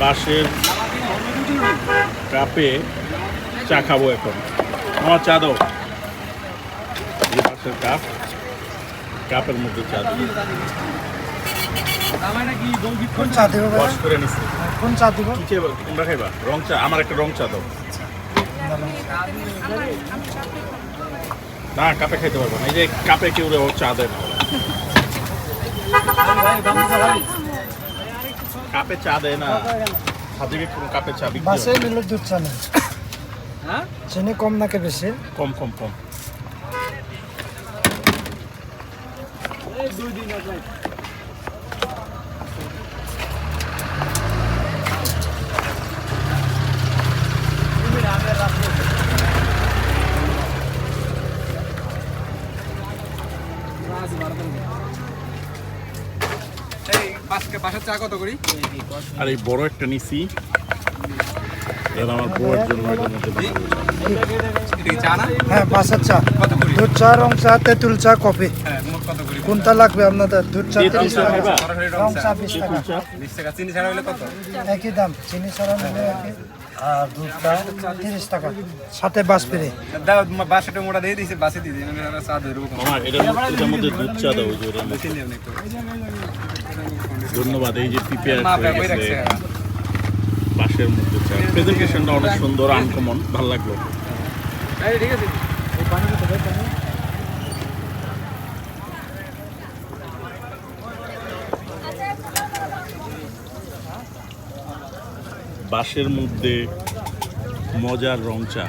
বাঁশের কাপে চা খাবো এখন। আমার চা দাও। এই বাঁশের কাপ, কাপের মধ্যে চা দাও। কোন চা দিব ভাই? ওয়াশ করে নিছি। কোন চা দিব? কি চাইবা? তোমরা খাইবা? রং চা? আমার একটা রং চা দাও। না, কাপে খাইতে পারবো না। এই যে কাপে কেউ চা দেয় না। কাপে চা দেয় না। সাদিকে কোনো কাপে চা বিক্রি বাসে হয় না। মিলে দুধ চা নেই। হ্যাঁ চিনি কম নাকি বেশি? কম কম কম। বাসার চা কত করি? আর এই বড় একটা নিছি, এটা আমার বউয়ের জন্য এটার মধ্যে ভালো। এটা কি চা না? হ্যাঁ বাসার চা। কত করি? দুধ চা, রং চা, তেঁতুল চা, কফি। হ্যাঁ মোট কত করি? কোনটা লাগবে আপনাদের? দুধ চা তেঁতুল 30 চা টাকা, খাইবা? সরাসরি রং চা 20 টাকা। 20 টাকা। চিনি ছাড়া হলে কত? একই দাম, চিনি ছাড়া নিলে একই। আর দুধটা 30 টাকা, সাথে বাস ফ্রি। দাও বাসাটা মোটা দিয়ে দিয়েছে, বাসে দিয়ে দিই আমি চা ধরবো কম। আমার এটার মধ্যে দুধ চা দাও। ওই যে ওটার মধ্যে। চিনি অনেক করে। ধন্যবাদ। এই যে প্রিপেয়ার মা হয়ে বই গেছে রাখছে। বাঁশের মধ্যে চা। প্রেজেন্টেশনটা অনেক সুন্দর, আনকমন, ভালো লাগলো। এই ঠিক আছে। বাঁশের মধ্যে মজার রং চা।